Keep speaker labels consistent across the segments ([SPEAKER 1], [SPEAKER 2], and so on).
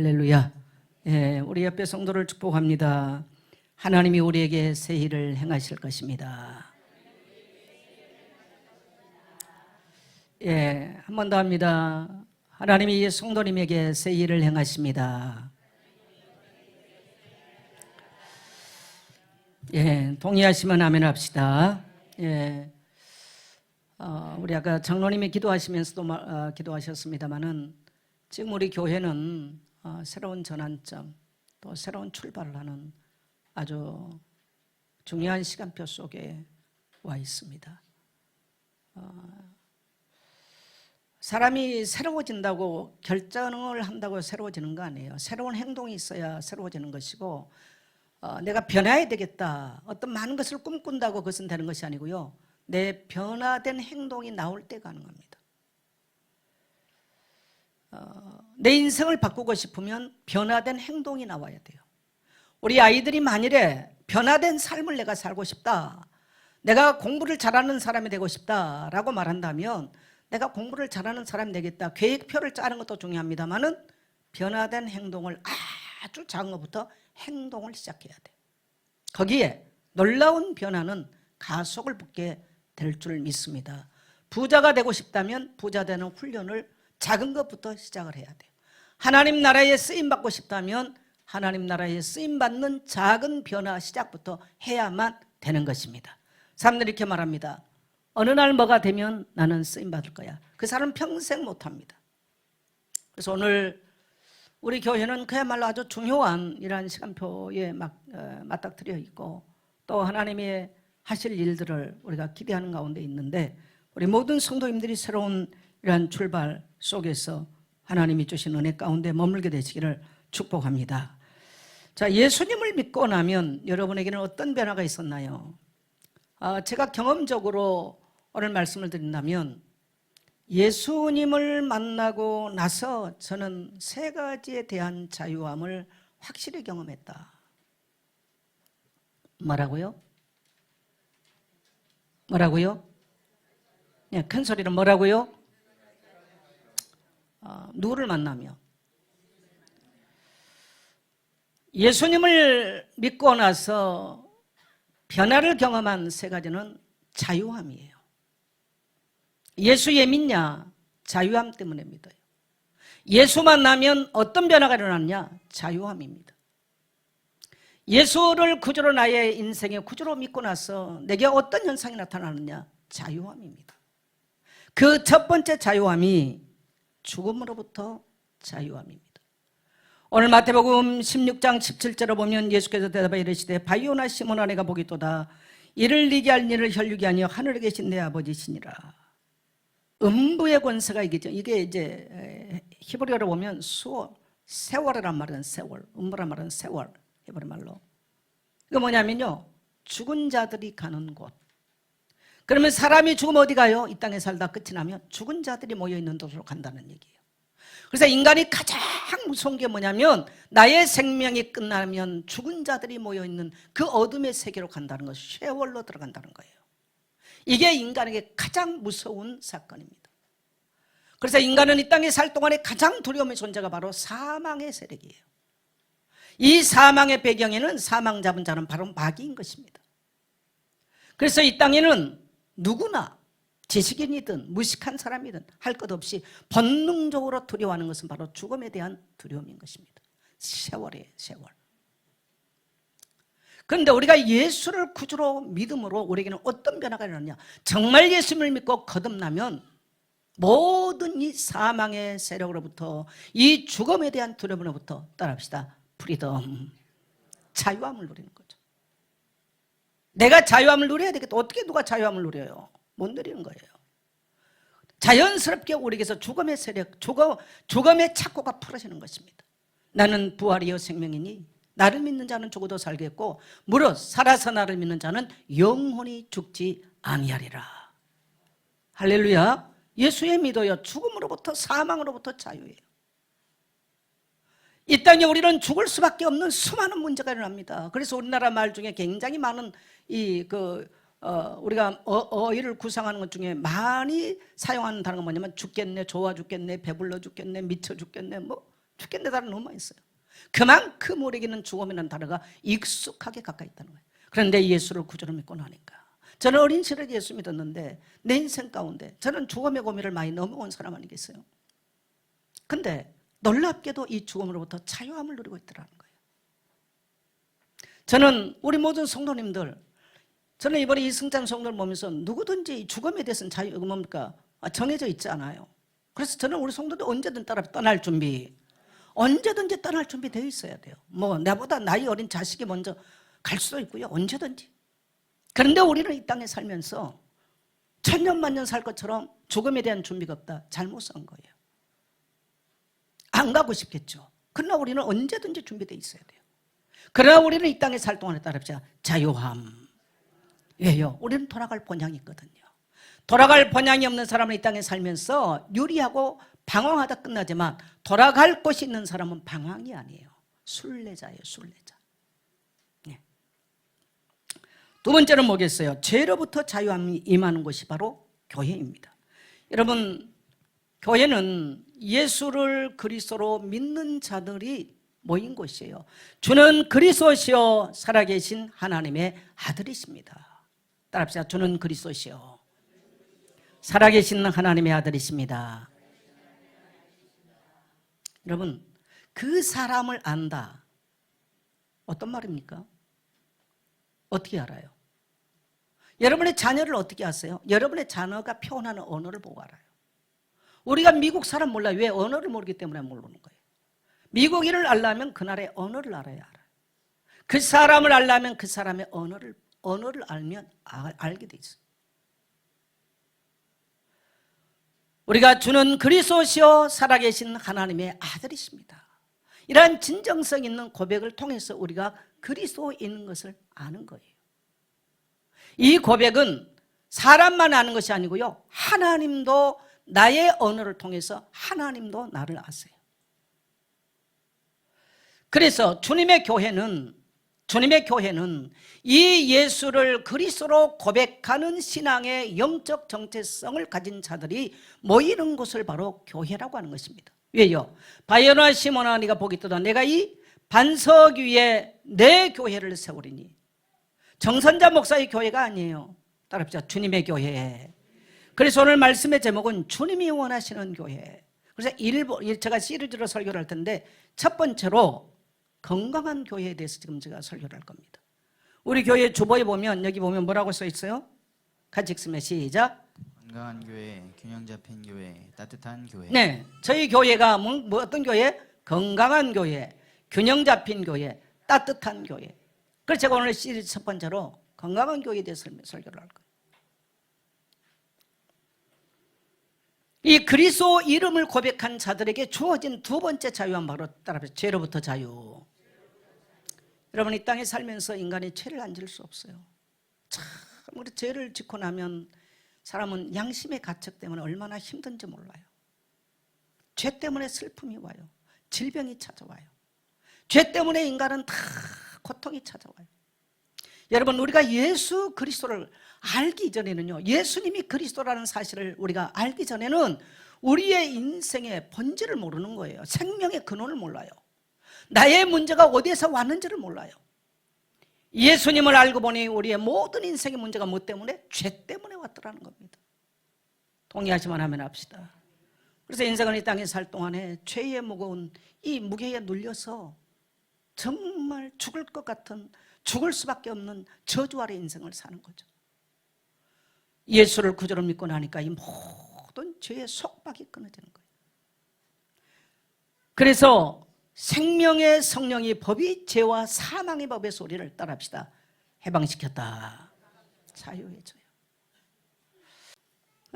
[SPEAKER 1] 할렐루야. 예, 우리 옆에 성도를 축복합니다. 하나님이 우리에게 새 일을 행하실 것입니다. 예, 한 번 더 합니다. 하나님이 성도님에게 새 일을 행하십니다. 예, 동의하시면 아멘 합시다. 예, 우리 아까 장로님이 기도하시면서도 기도하셨습니다마는 지금 우리 교회는 새로운 전환점 또 새로운 출발을 하는 아주 중요한 시간표 속에 와 있습니다. 사람이 새로워진다고 결정을 한다고 새로워지는 거 아니에요. 새로운 행동이 있어야 새로워지는 것이고 내가 변해야 되겠다 어떤 많은 것을 꿈꾼다고 그것은 되는 것이 아니고요, 내 변화된 행동이 나올 때 가능합니다. 내 인생을 바꾸고 싶으면 변화된 행동이 나와야 돼요. 우리 아이들이 만일에 변화된 삶을 내가 살고 싶다, 내가 공부를 잘하는 사람이 되고 싶다라고 말한다면 내가 공부를 잘하는 사람이 되겠다, 계획표를 짜는 것도 중요합니다만은 변화된 행동을 아주 작은 것부터 행동을 시작해야 돼요. 거기에 놀라운 변화는 가속을 붙게 될 줄 믿습니다. 부자가 되고 싶다면 부자 되는 훈련을 작은 것부터 시작을 해야 돼요. 하나님 나라에 쓰임받고 싶다면 하나님 나라에 쓰임받는 작은 변화 시작부터 해야만 되는 것입니다. 사람들이 이렇게 말합니다. 어느 날 뭐가 되면 나는 쓰임받을 거야. 그 사람은 평생 못합니다. 그래서 오늘 우리 교회는 그야말로 아주 중요한 이러한 시간표에 맞닥뜨려 있고 또 하나님이 하실 일들을 우리가 기대하는 가운데 있는데 우리 모든 성도님들이 새로운 이러한 출발 속에서 하나님이 주신 은혜 가운데 머물게 되시기를 축복합니다. 자, 예수님을 믿고 나면 여러분에게는 어떤 변화가 있었나요? 제가 경험적으로 오늘 말씀을 드린다면 예수님을 만나고 나서 저는 세 가지에 대한 자유함을 확실히 경험했다. 뭐라고요? 뭐라고요? 네, 큰 소리로 뭐라고요? 누구를 만나며? 예수님을 믿고 나서 변화를 경험한 세 가지는 자유함이에요. 예수 왜 믿냐? 자유함 때문에 믿어요. 예수 만나면 어떤 변화가 일어났냐? 자유함입니다. 예수를 구주로 나의 인생의 구주로 믿고 나서 내게 어떤 현상이 나타나느냐? 자유함입니다. 그 첫 번째 자유함이 죽음으로부터 자유함입니다. 오늘 마태복음 16장 17절을 보면 예수께서 대답하여 이르시되 바요나 시몬아 내가 보기도다 이를 니게 할 일을 혈육이 아니여 하늘에 계신 내 아버지시니라. 음부의 권세가 이게 이제 히브리어로 보면 세월이란 말은 세월, 음부란 말은 세월, 히브리 말로. 이거 뭐냐면요, 죽은 자들이 가는 곳. 그러면 사람이 죽으면 어디 가요? 이 땅에 살다 끝이 나면 죽은 자들이 모여있는 곳으로 간다는 얘기예요. 그래서 인간이 가장 무서운 게 뭐냐면 나의 생명이 끝나면 죽은 자들이 모여있는 그 어둠의 세계로 간다는 것, 쉐월로 들어간다는 거예요. 이게 인간에게 가장 무서운 사건입니다. 그래서 인간은 이 땅에 살 동안에 가장 두려움의 존재가 바로 사망의 세력이에요. 이 사망의 배경에는 사망 잡은 자는 바로 마귀인 것입니다. 그래서 이 땅에는 누구나 지식인이든 무식한 사람이든 할 것 없이 본능적으로 두려워하는 것은 바로 죽음에 대한 두려움인 것입니다. 세월이에요, 세월. 그런데 우리가 예수를 구주로 믿음으로 우리에게는 어떤 변화가 일어나냐? 정말 예수님을 믿고 거듭나면 모든 이 사망의 세력으로부터 이 죽음에 대한 두려움으로부터 따라합시다. 프리덤, 자유함을 누리는 거죠. 내가 자유함을 누려야 되겠다. 어떻게 누가 자유함을 누려요? 못 누리는 거예요. 자연스럽게 우리에게서 죽음의 세력, 죽음의 착고가 풀어지는 것입니다. 나는 부활이요 생명이니 나를 믿는 자는 죽어도 살겠고 무릇 살아서 나를 믿는 자는 영원히 죽지 아니하리라. 할렐루야. 예수의 믿어요. 죽음으로부터 사망으로부터 자유예요. 이 땅에 우리는 죽을 수밖에 없는 수많은 문제가 일어납니다. 그래서 우리나라 말 중에 굉장히 많은 우리가 어휘를 구상하는 것 중에 많이 사용하는 단어가 뭐냐면 죽겠네, 좋아 죽겠네, 배불러 죽겠네, 미쳐 죽겠네, 뭐 죽겠는 단어 너무 많이 써요. 그만큼 우리에게는 죽음이라는 단어가 익숙하게 가까이 있다는 거예요. 그런데 예수를 구주로 믿고 나니까, 저는 어린 시절에 예수 믿었는데 내 인생 가운데 저는 죽음의 고민을 많이 넘어온 사람 아니겠어요? 근데 놀랍게도 이 죽음으로부터 자유함을 누리고 있더라는 거예요. 저는 우리 모든 성도님들, 저는 이번에 이승찬 성도를 보면서 누구든지 죽음에 대해서는 뭡니까? 정해져 있지 않아요. 그래서 저는 우리 성도들 언제든 떠날 준비, 언제든지 떠날 준비 되어 있어야 돼요. 뭐 나보다 나이 어린 자식이 먼저 갈 수도 있고요, 언제든지. 그런데 우리는 이 땅에 살면서 천년만년 살 것처럼 죽음에 대한 준비가 없다, 잘못 산 거예요. 안 가고 싶겠죠. 그러나 우리는 언제든지 준비되어 있어야 돼요. 그러나 우리는 이 땅에 살 동안에 따릅시다, 자유함. 왜요? 우리는 돌아갈 본향이 있거든요. 돌아갈 본향이 없는 사람은 이 땅에 살면서 유리하고 방황하다 끝나지만, 돌아갈 곳이 있는 사람은 방황이 아니에요. 순례자예요, 순례자. 네. 두 번째는 뭐겠어요? 죄로부터 자유함이 임하는 곳이 바로 교회입니다. 여러분, 교회는 예수를 그리스도로 믿는 자들이 모인 곳이에요. 주는 그리스도시요 살아계신 하나님의 아들이십니다. 따라합시다. 주는 그리스도시요 살아계신 하나님의 아들이십니다. 여러분, 그 사람을 안다, 어떤 말입니까? 어떻게 알아요? 여러분의 자녀를 어떻게 아세요? 여러분의 자녀가 표현하는 언어를 보고 알아요. 우리가 미국 사람 몰라요. 왜? 언어를 모르기 때문에 모르는 거예요. 미국인을 알려면 그 나라의 언어를 알아야 알아요. 그 사람을 알려면 그 사람의 언어를 알면 알게 돼 있어요. 우리가 주는 그리스도시요 살아계신 하나님의 아들이십니다. 이러한 진정성 있는 고백을 통해서 우리가 그리스도인 것을 아는 거예요. 이 고백은 사람만 아는 것이 아니고요, 하나님도 나의 언어를 통해서 하나님도 나를 아세요. 그래서 주님의 교회는 이 예수를 그리스도로 고백하는 신앙의 영적 정체성을 가진 자들이 모이는 곳을 바로 교회라고 하는 것입니다. 왜요? 바요나 시몬아, 네가 복이 있도다. 내가 이 반석 위에 내 교회를 세우리니. 정선자 목사의 교회가 아니에요. 따라합시다. 주님의 교회. 그래서 오늘 말씀의 제목은 주님이 원하시는 교회. 그래서 제가 시리즈로 설교를 할 텐데, 첫 번째로 건강한 교회에 대해서 지금 제가 설교를 할 겁니다. 우리 교회 주보에 보면, 여기 보면 뭐라고 써 있어요? 같이 읽으면 시작.
[SPEAKER 2] 건강한 교회, 균형 잡힌 교회, 따뜻한 교회.
[SPEAKER 1] 네, 저희 교회가 어떤 교회? 건강한 교회, 균형 잡힌 교회, 따뜻한 교회. 그래서 제가 오늘 시리즈 첫 번째로 건강한 교회에 대해서 설교를 할 거예요. 이 그리스도 이름을 고백한 자들에게 주어진 두 번째 자유함, 바로 따라합시다. 죄로부터 자유. 여러분, 이 땅에 살면서 인간이 죄를 안 지을 수 없어요. 참, 우리 죄를 짓고 나면 사람은 양심의 가책 때문에 얼마나 힘든지 몰라요. 죄 때문에 슬픔이 와요. 질병이 찾아와요. 죄 때문에 인간은 다 고통이 찾아와요. 여러분, 우리가 예수 그리스도를 알기 이전에는요, 예수님이 그리스도라는 사실을 우리가 알기 전에는 우리의 인생의 본질을 모르는 거예요. 생명의 근원을 몰라요. 나의 문제가 어디에서 왔는지를 몰라요. 예수님을 알고 보니 우리의 모든 인생의 문제가 뭐 때문에? 죄 때문에 왔더라는 겁니다. 동의하시면 하면 합시다. 그래서 인생은 이 땅에 살 동안에 죄의 무거운 이 무게에 눌려서 정말 죽을 것 같은, 죽을 수밖에 없는 저주 아래 인생을 사는 거죠. 예수를 구주로 믿고 나니까 이 모든 죄의 속박이 끊어지는 거예요. 그래서 생명의 성령이 법이 죄와 사망의 법에서 우리를 따라합시다. 해방시켰다. 자유해져요.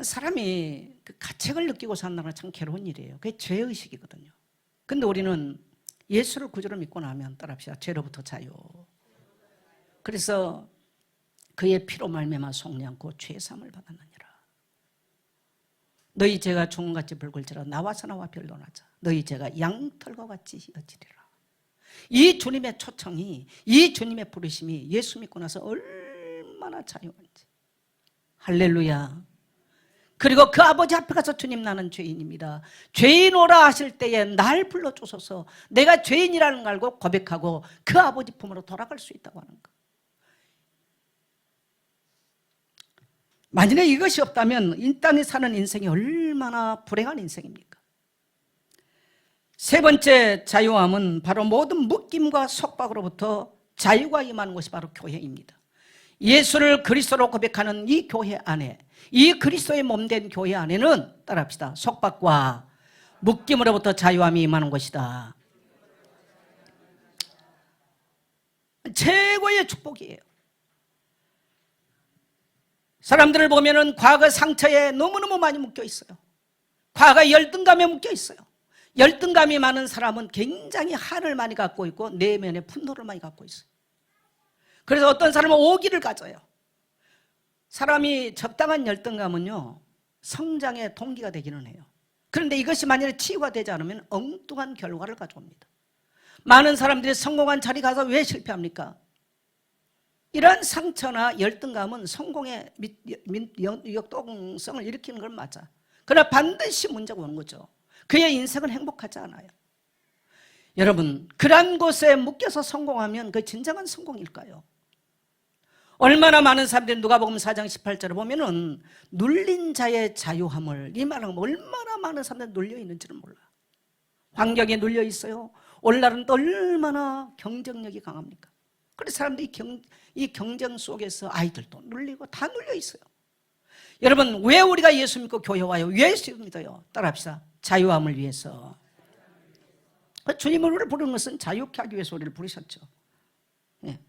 [SPEAKER 1] 사람이 그 가책을 느끼고 산다는 건 참 괴로운 일이에요. 그게 죄의식이거든요. 근데 우리는 예수를 구주로 믿고 나면 따라합시다. 죄로부터 자유. 그래서 그의 피로 말미암아 속리 않고 죄 사함을 받았느니라. 너희 죄가 종같이 붉을지라 나와서 나와 변론하자. 너희 죄가 양털과 같이 희어지리라. 이 주님의 초청이, 이 주님의 부르심이 예수 믿고 나서 얼마나 자유한지. 할렐루야. 그리고 그 아버지 앞에 가서 주님 나는 죄인입니다. 죄인오라 하실 때에 날 불러주소서. 내가 죄인이라는 걸 알고 고백하고 그 아버지 품으로 돌아갈 수 있다고 하는 것. 만일에 이것이 없다면 이 땅에 사는 인생이 얼마나 불행한 인생입니까? 세 번째 자유함은 바로 모든 묶임과 속박으로부터 자유가 임하는 것이 바로 교회입니다. 예수를 그리스도로 고백하는 이 교회 안에, 이 그리스도의 몸된 교회 안에는 따라합시다. 속박과 묶임으로부터 자유함이 임하는 것이다. 최고의 축복이에요. 사람들을 보면은 과거 상처에 너무너무 많이 묶여 있어요. 과거 열등감에 묶여 있어요. 열등감이 많은 사람은 굉장히 한을 많이 갖고 있고 내면에 분노를 많이 갖고 있어요. 그래서 어떤 사람은 오기를 가져요. 사람이 적당한 열등감은요, 성장의 동기가 되기는 해요. 그런데 이것이 만약에 치유가 되지 않으면 엉뚱한 결과를 가져옵니다. 많은 사람들이 성공한 자리 가서 왜 실패합니까? 이러한 상처나 열등감은 성공의 역동성을 일으키는 건 맞아. 그러나 반드시 문제가 오는 거죠. 그의 인생은 행복하지 않아요. 여러분, 그러한 곳에 묶여서 성공하면 그 진정한 성공일까요? 얼마나 많은 사람들이 누가복음 4장 18절을 보면은 눌린 자의 자유함을, 이 말은 얼마나 많은 사람들이 눌려 있는지를 몰라. 환경에 눌려 있어요. 오늘날은 또 얼마나 경쟁력이 강합니까? 그래서 사람들이 이 경쟁 속에서 아이들도 눌리고 다 눌려 있어요. 여러분, 왜 우리가 예수 믿고 교회 와요? 왜 예수 믿어요? 따라합시다. 자유함을 위해서. 주님을 우리를 부르는 것은 자유케 하기 위해서 우리를 부르셨죠. 예.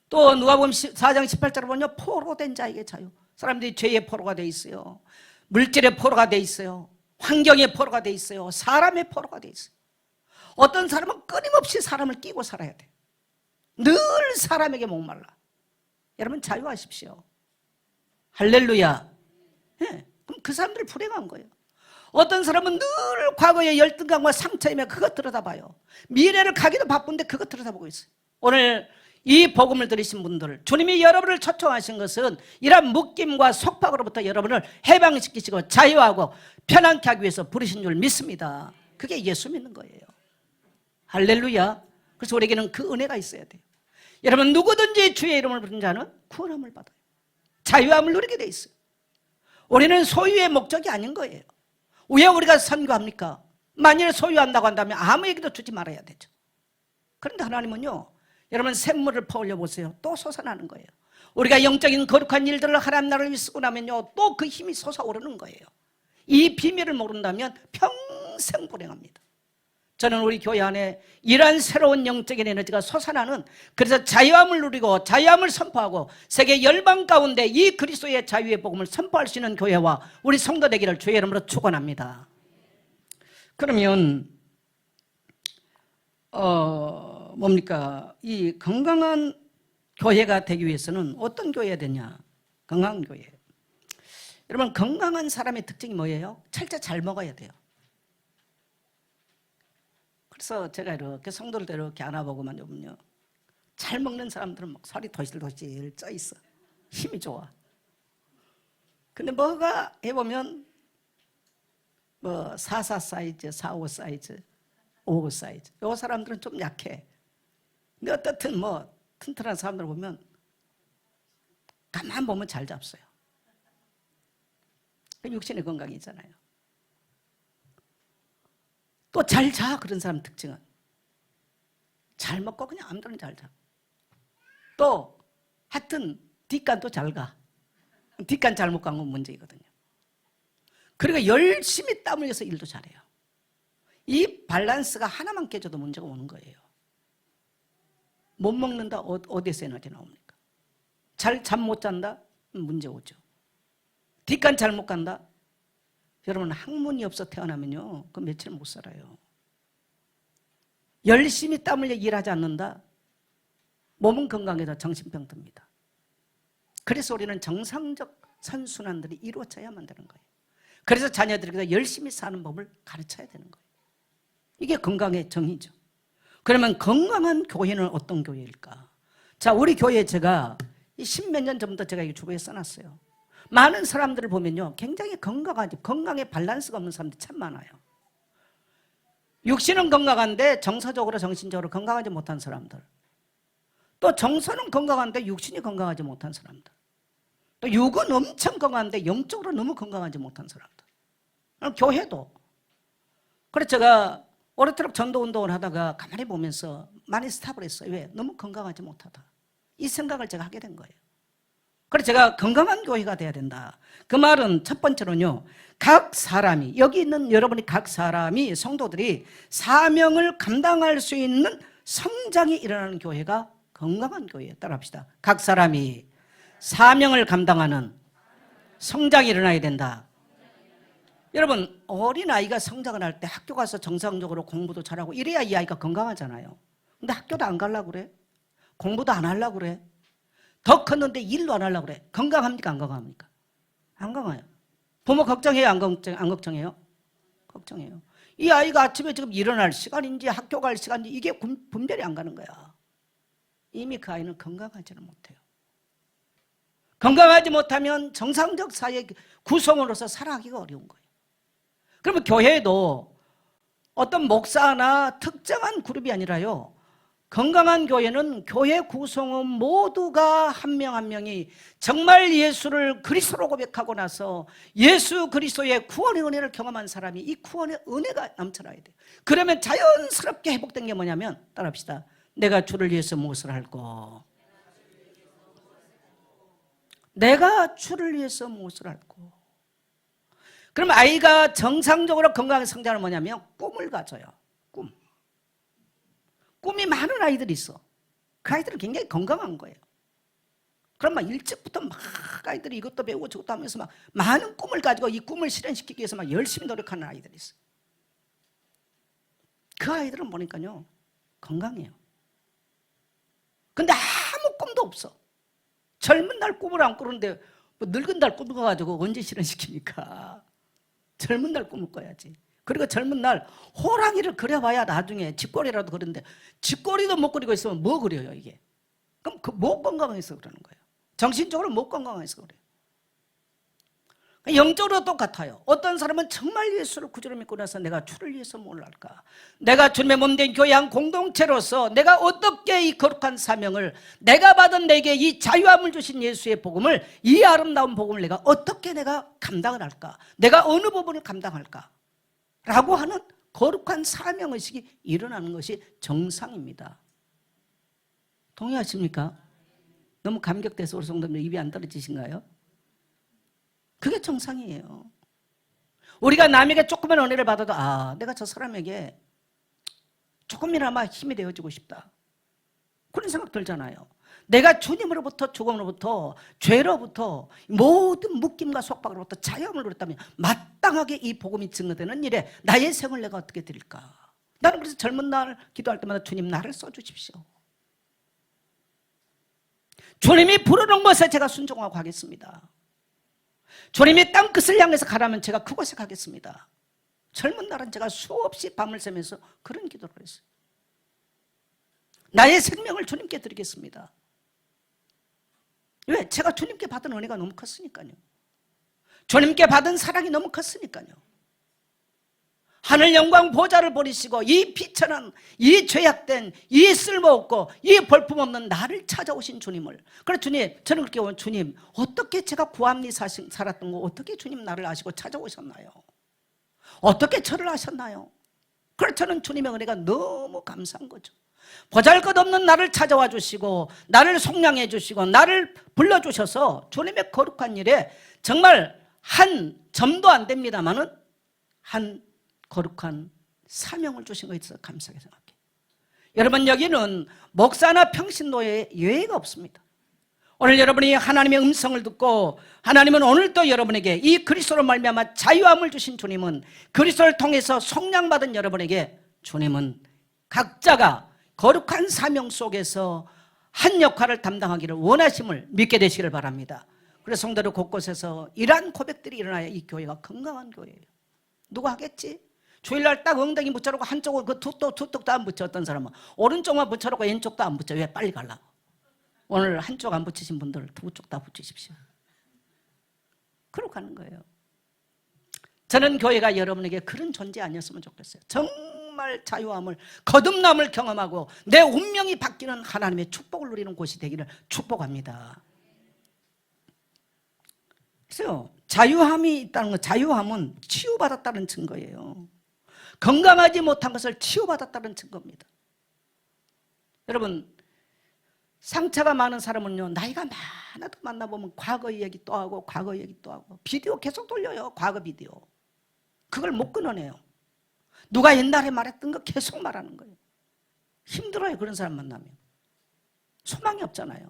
[SPEAKER 1] 또 누가복음 4장 18절을 보면 포로된 자에게 자유. 사람들이 죄의 포로가 돼 있어요. 물질의 포로가 돼 있어요. 환경의 포로가 돼 있어요. 사람의 포로가 돼 있어요. 어떤 사람은 끊임없이 사람을 끼고 살아야 돼. 늘 사람에게 목말라. 여러분, 자유하십시오. 할렐루야. 예. 그럼 그 사람들이 불행한 거예요. 어떤 사람은 늘 과거의 열등감과 상처이며 그것 들여다봐요. 미래를 가기도 바쁜데 그것 들여다보고 있어요. 오늘 이 복음을 들으신 분들, 주님이 여러분을 초청하신 것은 이런 묶임과 속박으로부터 여러분을 해방시키시고 자유하고 편안케 하기 위해서 부르신 줄 믿습니다. 그게 예수 믿는 거예요. 할렐루야. 그래서 우리에게는 그 은혜가 있어야 돼요. 여러분, 누구든지 주의 이름을 부른 자는 구원함을 받아요. 자유함을 누리게 돼 있어요. 우리는 소유의 목적이 아닌 거예요. 왜 우리가 선교합니까? 만일 소유한다고 한다면 아무에게도 주지 말아야 되죠. 그런데 하나님은요, 여러분 샘물을 퍼올려 보세요. 또 솟아나는 거예요. 우리가 영적인 거룩한 일들을 하나님 나라를 쓰고 나면요, 또 그 힘이 솟아오르는 거예요. 이 비밀을 모른다면 평생 불행합니다. 저는 우리 교회 안에 이러한 새로운 영적인 에너지가 솟아나는, 그래서 자유함을 누리고 자유함을 선포하고 세계 열방 가운데 이 그리스도의 자유의 복음을 선포할 수 있는 교회와 우리 성도 되기를 주의 이름으로 축원합니다. 그러면 뭡니까? 이 건강한 교회가 되기 위해서는 어떤 교회가 되냐? 건강한 교회. 여러분, 건강한 사람의 특징이 뭐예요? 철저 잘 먹어야 돼요. 그래서 제가 이렇게 성도들 이렇게 안아보고만 보면요, 잘 먹는 사람들은 막 살이 도실도실 쪄 있어. 힘이 좋아. 근데 뭐가 해보면 뭐 44 사이즈, 45 사이즈, 55 사이즈, 요 사람들은 좀 약해. 근데 어떻든 뭐 튼튼한 사람들 보면 가만 보면 잘 잡어요. 육신의 건강이잖아요. 또 잘 자. 그런 사람 특징은 잘 먹고 그냥 아무데나 잘 자. 또 하여튼 뒷간도 잘 가. 뒷간 잘못 간 건 문제이거든요. 그리고 열심히 땀 흘려서 일도 잘해요. 이 밸런스가 하나만 깨져도 문제가 오는 거예요. 못 먹는다, 어디서 에너지 나옵니까? 잠 못 잔다? 문제 오죠. 뒷간 잘못 간다? 여러분, 학문이 없어 태어나면요, 그 며칠 못 살아요. 열심히 땀 흘려 일하지 않는다? 몸은 건강해도 정신병 듭니다. 그래서 우리는 정상적 선순환들이 이루어져야만 되는 거예요. 그래서 자녀들에게 열심히 사는 법을 가르쳐야 되는 거예요. 이게 건강의 정의죠. 그러면 건강한 교회는 어떤 교회일까? 자, 우리 교회 제가 10몇 년 전부터 제가 이 주보에 써놨어요. 많은 사람들을 보면요, 굉장히 건강에 밸런스가 없는 사람들이 참 많아요. 육신은 건강한데 정서적으로 정신적으로 건강하지 못한 사람들, 또 정서는 건강한데 육신이 건강하지 못한 사람들, 또 육은 엄청 건강한데 영적으로 너무 건강하지 못한 사람들. 교회도. 그래서 제가 오래도록 전도운동을 하다가 가만히 보면서 많이 스탑을 했어요. 왜? 너무 건강하지 못하다. 이 생각을 제가 하게 된 거예요. 그래서 제가 건강한 교회가 돼야 된다. 그 말은 첫 번째로는요, 각 사람이, 여기 있는 여러분이 각 사람이, 성도들이 사명을 감당할 수 있는 성장이 일어나는 교회가 건강한 교회예요. 따라합시다. 각 사람이 사명을 감당하는 성장이 일어나야 된다. 여러분, 어린아이가 성장을 할 때 학교 가서 정상적으로 공부도 잘하고 이래야 이 아이가 건강하잖아요. 근데 학교도 안 가려고 그래. 공부도 안 하려고 그래. 더 컸는데 일도 안 하려고 그래. 건강합니까? 안 건강합니까? 안 건강해요. 부모 걱정해요? 안 걱정해요? 걱정해요. 이 아이가 아침에 지금 일어날 시간인지 학교 갈 시간인지 이게 분별이 안 가는 거야. 이미 그 아이는 건강하지는 못해요. 건강하지 못하면 정상적 사회 구성으로서 살아가기가 어려운 거예요. 그러면 교회도 어떤 목사나 특정한 그룹이 아니라요, 건강한 교회는 교회 구성원 모두가 한 명 한 명이 정말 예수를 그리스도로 고백하고 나서 예수 그리스도의 구원의 은혜를 경험한 사람이 이 구원의 은혜가 넘쳐나야 돼요. 그러면 자연스럽게 회복된 게 뭐냐면, 따라합시다. 내가 주를 위해서 무엇을 할꼬? 내가 주를 위해서 무엇을 할꼬? 그럼 아이가 정상적으로 건강하게 성장하는 뭐냐면 꿈을 가져요. 꿈이 많은 아이들이 있어. 그 아이들은 굉장히 건강한 거예요. 그럼 막 일찍부터 막 아이들이 이것도 배우고 저것도 하면서 막 많은 꿈을 가지고 이 꿈을 실현시키기 위해서 막 열심히 노력하는 아이들이 있어요. 그 아이들은 보니까요, 건강해요. 근데 아무 꿈도 없어. 젊은 날 꿈을 안 꾸는데 뭐 늙은 날 꿈을 가지고 언제 실현시킵니까? 젊은 날 꿈을 꿔야지. 그리고 젊은 날 호랑이를 그려봐야 나중에 집꼬리라도 그리는데 집꼬리도 못 그리고 있으면 뭐 그려요 이게? 그럼 못 건강해서 그러는 거예요. 정신적으로 못 건강해서 그래요. 영적으로 똑같아요. 어떤 사람은 정말 예수를 구주로 믿고 나서 내가 주를 위해서 뭘 할까? 내가 주님의 몸된 교회 한 공동체로서 내가 어떻게 이 거룩한 사명을, 내가 받은 내게 이 자유함을 주신 예수의 복음을, 이 아름다운 복음을 내가 어떻게 감당을 할까? 내가 어느 부분을 감당할까? 라고 하는 거룩한 사명의식이 일어나는 것이 정상입니다. 동의하십니까? 너무 감격돼서 우리 성도님 입이 안 떨어지신가요? 그게 정상이에요. 우리가 남에게 조그만 은혜를 받아도 내가 저 사람에게 조금이나마 힘이 되어주고 싶다, 그런 생각 들잖아요. 내가 주님으로부터, 죽음으로부터, 죄로부터, 모든 묶임과 속박으로부터 자유함을 누렸다면 마땅하게 이 복음이 증거되는 일에 나의 생을 내가 어떻게 드릴까? 나는 그래서 젊은 날 기도할 때마다 주님 나를 써주십시오. 주님이 부르는 것에 제가 순종하고 하겠습니다. 주님이 땅끝을 향해서 가라면 제가 그곳에 가겠습니다. 젊은 날은 제가 수없이 밤을 새면서 그런 기도를 했어요. 나의 생명을 주님께 드리겠습니다. 왜? 제가 주님께 받은 은혜가 너무 컸으니까요. 주님께 받은 사랑이 너무 컸으니까요. 하늘 영광 보좌를 버리시고 이 비천한, 이 죄악된, 이 쓸모없고 이 볼품없는 나를 찾아오신 주님을, 그래 주님, 저는 그렇게 온 주님, 어떻게 제가 구함리 살았던 거 어떻게 주님 나를 아시고 찾아오셨나요? 어떻게 저를 아셨나요? 그래 저는 주님의 은혜가 너무 감사한 거죠. 보잘것없는 나를 찾아와 주시고 나를 속량해 주시고 나를 불러주셔서 주님의 거룩한 일에 정말 한 점도 안 됩니다마는 한 거룩한 사명을 주신 것에 있어서 감사하게 생각해요. 여러분, 여기는 목사나 평신도에 예외가 없습니다. 오늘 여러분이 하나님의 음성을 듣고 하나님은 오늘도 여러분에게 이 그리스도로 말미암아 자유함을 주신 주님은, 그리스도를 통해서 속량받은 여러분에게 주님은 각자가 거룩한 사명 속에서 한 역할을 담당하기를 원하심을 믿게 되시기를 바랍니다. 그래서 성도들 곳곳에서 이러한 고백들이 일어나야 이 교회가 건강한 교회예요. 누가 하겠지? 주일날 딱 엉덩이 붙여놓고 한쪽은 그 두 똑도 안 붙여. 어떤 사람은 오른쪽만 붙여놓고 왼쪽도 안 붙여. 왜? 빨리 가려고. 오늘 한쪽 안 붙이신 분들 두 쪽 다 붙이십시오. 그러고 가는 거예요. 저는 교회가 여러분에게 그런 존재 아니었으면 좋겠어요. 정말 자유함을, 거듭남을 경험하고 내 운명이 바뀌는 하나님의 축복을 누리는 곳이 되기를 축복합니다. 그래서 자유함이 있다는 것, 자유함은 치유받았다는 증거예요. 건강하지 못한 것을 치유받았다는 증거입니다. 여러분, 상처가 많은 사람은요, 나이가 많아도 만나보면 과거 얘기 또 하고 과거 얘기 또 하고 비디오 계속 돌려요. 과거 비디오. 그걸 못 끊어내요. 누가 옛날에 말했던 거 계속 말하는 거예요. 힘들어요. 그런 사람 만나면. 소망이 없잖아요.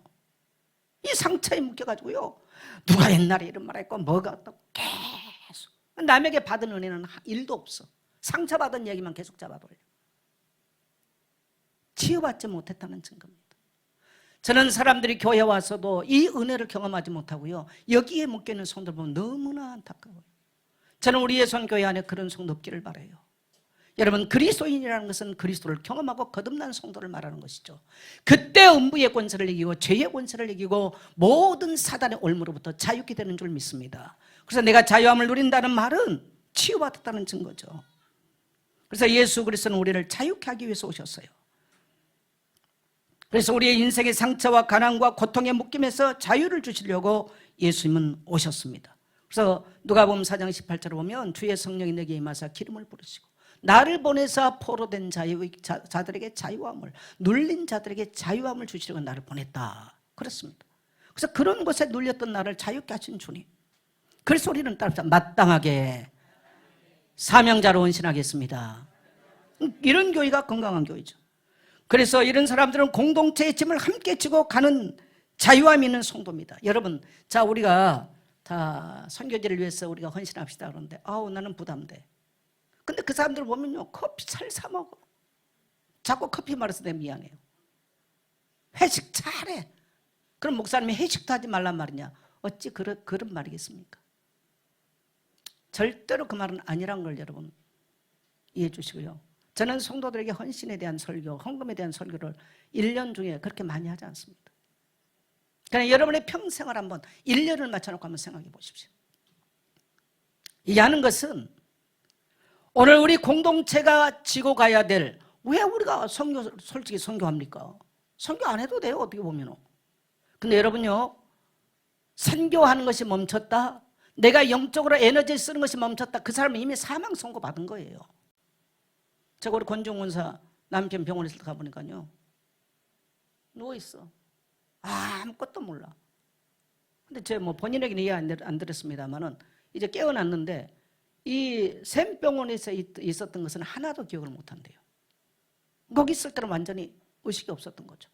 [SPEAKER 1] 이 상처에 묶여가지고요, 누가 옛날에 이런 말 했고 뭐가 어떻고 계속 남에게 받은 은혜는 일도 없어. 상처받은 얘기만 계속 잡아버려요. 치유받지 못했다는 증거입니다. 저는 사람들이 교회 와서도 이 은혜를 경험하지 못하고요, 여기에 묶여있는 성도를 보면 너무나 안타까워요. 저는 우리 예수교회 안에 그런 성도 없기를 바라요. 여러분, 그리스도인이라는 것은 그리스도를 경험하고 거듭난 성도를 말하는 것이죠. 그때 음부의 권세를 이기고 죄의 권세를 이기고 모든 사단의 올무로부터 자유케 되는 줄 믿습니다. 그래서 내가 자유함을 누린다는 말은 치유받았다는 증거죠. 그래서 예수 그리스도는 우리를 자유케 하기 위해서 오셨어요. 그래서 우리의 인생의 상처와 가난과 고통의 묶임에서 자유를 주시려고 예수님은 오셨습니다. 그래서 누가복음 4장 18절을 보면 주의 성령이 내게 임하사 기름을 부으시고 나를 보내사 포로된 자들에게 자유함을, 눌린 자들에게 자유함을 주시려고 나를 보냈다. 그렇습니다. 그래서 그런 것에 눌렸던 나를 자유케 하신 주님. 그래서 우리는 따라서 마땅하게 사명자로 헌신하겠습니다. 이런 교회가 건강한 교회죠. 그래서 이런 사람들은 공동체의 짐을 함께 지고 가는 자유함이 있는 성도입니다. 여러분, 자, 우리가 다 선교지를 위해서 우리가 헌신합시다 그러는데 아우 나는 부담돼. 근데 그 사람들 보면요, 커피 잘 사 먹어. 자꾸 커피 말아서 내가 미안해요. 회식 잘해. 그럼 목사님이 회식도 하지 말란 말이냐? 어찌 그런 말이겠습니까? 절대로 그 말은 아니란 걸 여러분 이해해 주시고요. 저는 성도들에게 헌신에 대한 설교, 헌금에 대한 설교를 1년 중에 그렇게 많이 하지 않습니다. 그냥 여러분의 평생을 한번 1년을 맞춰놓고 한번 생각해 보십시오. 이 하는 것은 오늘 우리 공동체가 지고 가야 될, 왜 우리가 솔직히 선교합니까? 선교 안 해도 돼요, 어떻게 보면. 근데 여러분요, 선교하는 것이 멈췄다, 내가 영적으로 에너지를 쓰는 것이 멈췄다, 그 사람은 이미 사망 선고 받은 거예요. 제가 우리 권종원사 남편 병원에서 가보니까요, 누워있어. 아무것도 몰라. 근데 제 뭐 본인에게는 이해 안 들었습니다만은 이제 깨어났는데 이 샘병원에서 있었던 것은 하나도 기억을 못 한대요. 거기 있을 때는 완전히 의식이 없었던 거죠.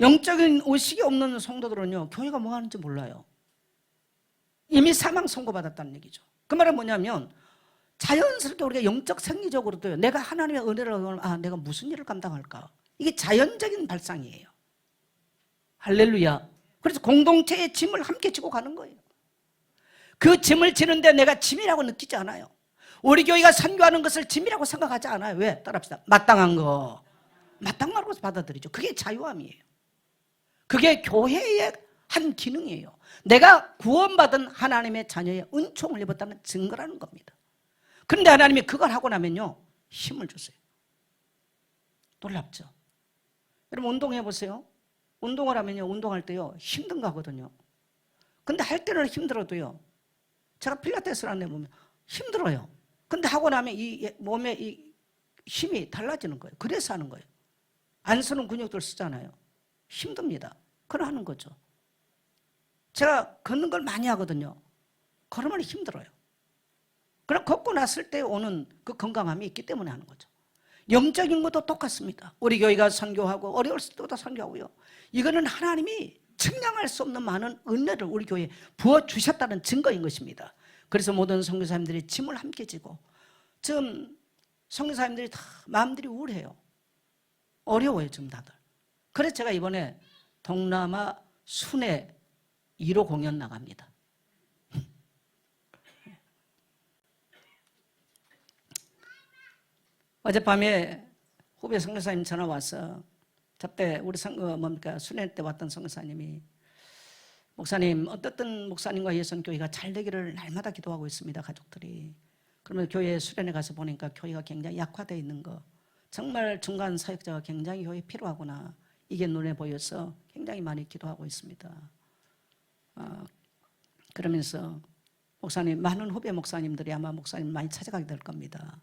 [SPEAKER 1] 영적인 의식이 없는 성도들은요, 교회가 뭐 하는지 몰라요. 이미 사망 선고받았다는 얘기죠. 그 말은 뭐냐면 자연스럽게 우리가 영적 생리적으로도요, 내가 하나님의 은혜를 얻으면 내가 무슨 일을 감당할까? 이게 자연적인 발상이에요. 할렐루야. 그래서 공동체의 짐을 함께 지고 가는 거예요. 그 짐을 지는데 내가 짐이라고 느끼지 않아요. 우리 교회가 선교하는 것을 짐이라고 생각하지 않아요. 왜? 따라합시다. 마땅한 거. 마땅한 것을 받아들이죠. 그게 자유함이에요. 그게 교회의 한 기능이에요. 내가 구원받은 하나님의 자녀의 은총을 입었다는 증거라는 겁니다. 그런데 하나님이 그걸 하고 나면요, 힘을 주세요. 놀랍죠? 여러분, 운동해 보세요. 운동을 하면요, 운동할 때요, 힘든 거 하거든요. 근데 할 때는 힘들어도요, 제가 필라테스를 하는데 보면 힘들어요. 근데 하고 나면 이 몸에 이 힘이 달라지는 거예요. 그래서 하는 거예요. 안 쓰는 근육들 쓰잖아요. 힘듭니다. 그걸 하는 거죠. 제가 걷는 걸 많이 하거든요. 걸으면 힘들어요. 그럼 걷고 났을 때 오는 그 건강함이 있기 때문에 하는 거죠. 영적인 것도 똑같습니다. 우리 교회가 선교하고 어려웠을 때보다 선교하고요, 이거는 하나님이 측량할 수 없는 많은 은혜를 우리 교회에 부어주셨다는 증거인 것입니다. 그래서 모든 선교사님들이 짐을 함께 지고, 지금 선교사님들이 다 마음들이 우울해요. 어려워요 지금 다들. 그래서 제가 이번에 동남아 순회 1호 공연 나갑니다. 어젯밤에 후배 선교사님 전화 와서 저때 우리 수련 때 왔던 선교사님이 목사님, 어떻든 목사님과 예선교회가 잘 되기를 날마다 기도하고 있습니다, 가족들이. 그러면 교회 수련회 가서 보니까 교회가 굉장히 약화되어 있는 거, 정말 중간 사역자가 굉장히 교회에 필요하구나, 이게 눈에 보여서 굉장히 많이 기도하고 있습니다. 그러면서 목사님, 많은 후배 목사님들이 아마 목사님 많이 찾아가게 될 겁니다.